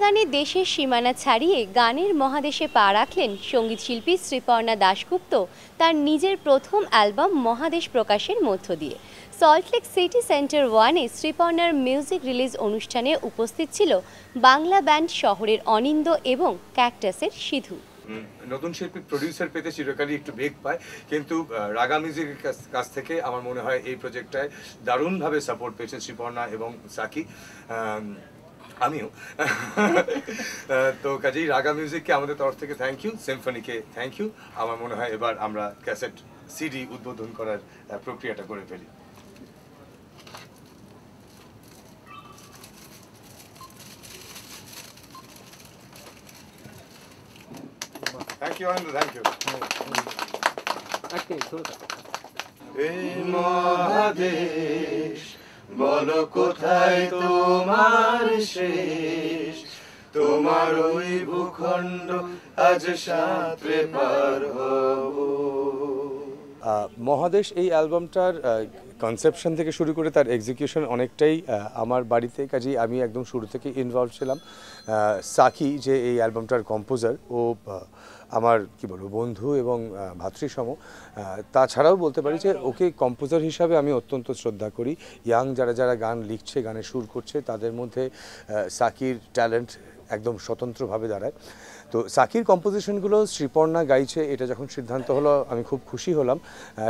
গানে দেশের সীমানা ছাড়িয়ে গানের মহাদেশে পা রাখলেন সঙ্গীতশিল্পী শ্রীপর্ণা দাশগুপ্ত তার নিজের প্রথম অ্যালবাম মহাদেশ প্রকাশের মধ্য দিয়ে। সল্টলেক সিটি সেন্টার 1-এ শ্রীপর্ণার মিউজিক রিলিজ অনুষ্ঠানে উপস্থিত ছিল বাংলা ব্যান্ড শহরের অনিন্দ এবং ক্যাকটাসের সিধু। নতুন শিল্পী প্রডিউসার পেতে চিরকালই একটু বেগ পায়, কিন্তু রাগা মিউজিকের কাছ থেকে আমার মনে হয় এই প্রজেক্টটায় দারুণভাবে সাপোর্ট পেয়েছে শ্রীপর্ণা এবং সাকি, আমিও। তো কাজেই রাগা মিউজিককে আমাদের তরফ থেকে থ্যাংক ইউ, সিম্ফনিকে থ্যাংক ইউ। আমার মনে হয় এবার আমরা ক্যাসেট সিডি উদ্বোধন করার প্রক্রিয়াটা করে ফেলি। Thank you, Anand. Thank you. এই মহাদেশ বলো কোথায় তোমার শেষ, তোমার ওই ভূখণ্ড আজ সাঁতরে পার হব। মহাদেশ এই অ্যালবামটার কনসেপশন থেকে শুরু করে তার এক্সিকিউশন অনেকটাই আমার বাড়িতে, কাজেই আমি একদম শুরু থেকে ইনভলভ ছিলাম। সাকি যে এই অ্যালবামটার কম্পোজার, ও আমার কি বলবো বন্ধু এবং ভাতৃসম। তাছাড়াও বলতে পারি যে ওকে কম্পোজার হিসাবে আমি অত্যন্ত শ্রদ্ধা করি। ইয়াং যারা গান লিখছে, গানে সুর করছে, তাদের মধ্যে সাকির ট্যালেন্ট একদম স্বতন্ত্রভাবে দাঁড়ায়। তো সাকির কম্পোজিশনগুলো শ্রীপর্ণা গাইছে, এটা যখন সিদ্ধান্ত হলো আমি খুব খুশি হলাম,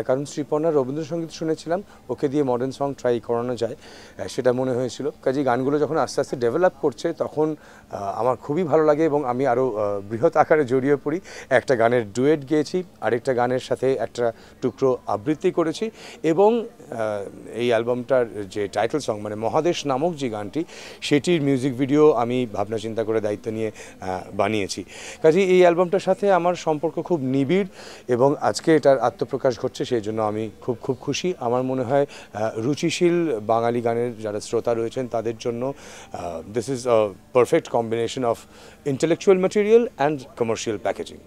কারণ শ্রীপর্ণার রবীন্দ্রসঙ্গীত শুনেছিলাম, ওকে দিয়ে মডার্ন সং ট্রাই করানো যায় সেটা মনে হয়েছিল। কাজেই গানগুলো যখন আস্তে আস্তে ডেভেলপ করছে তখন আমার খুবই ভালো লাগে এবং আমি আরও বৃহৎ আকারে জড়িয়ে পড়ি। একটা গানের ডুয়েট গেয়েছি, আরেকটা গানের সাথে একটা টুকরো আবৃত্তি করেছি, এবং এই অ্যালবামটার যে টাইটেল সং মানে মহাদেশ নামক যে গানটি, সেটির মিউজিক ভিডিও আমি ভাবনা চিন্তা করে দায়িত্ব নিয়ে বানিয়েছি। কাজেই এই অ্যালবামটার সাথে আমার সম্পর্ক খুব নিবিড় এবং আজকে এটার আত্মপ্রকাশ ঘটছে, সেই জন্য আমি খুব খুশি। আমার মনে হয় রুচিশীল বাঙালি গানের যারা শ্রোতা রয়েছেন তাদের জন্য this is a perfect combination of intellectual material and commercial packaging.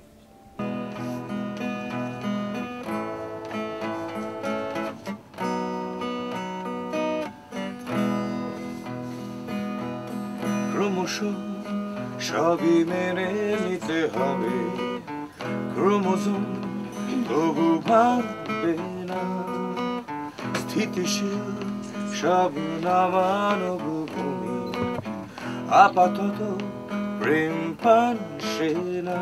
সবই মেনে নিতে হবে, ক্রোমোজোম তবু ভাববে না, স্থিতিশীল সব নামানব ভূমি, আপাতত প্রেম পানছে না।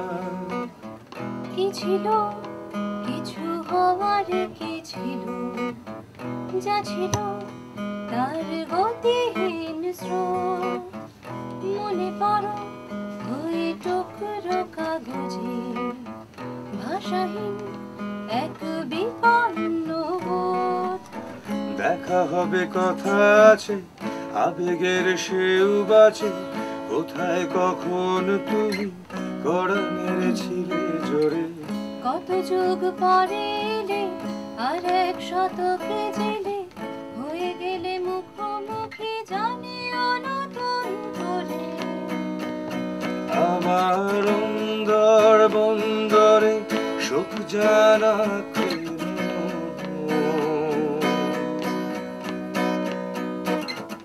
কি ছিল কিছু হওয়ার, কি ছিল যা ছিল তার গতিহীন স্রোত, মনে পড়ো ওই টুকরো কাগজে ভাষাহীন এক বিপন্ন বোধ। দেখা হবে কথা আছে, আবেগের সেও বাজে, কোথায় কখন তুমি কড়া মেরেছিলে জোরে। কত যুগ পরে এলে আর এক শতক জেলে, হয়ে গেলে মুখোমুখি জানিও নতুন করে। আমার অন্দর বন্দরে শোক জানা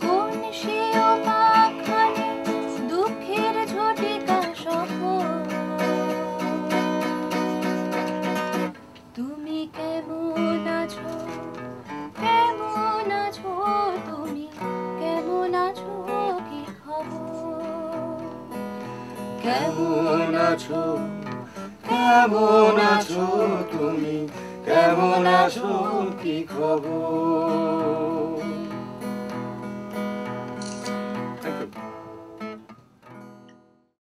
কোন সে অবাকখানে দুঃখের ঝটিকা সফর। তুমি কেমন আছো, কেমন আছো, তুমি কেমন আছো, কি খবর? কেমন আছো, কেমন আছো তুমি, কেমন আছো, কি খবর?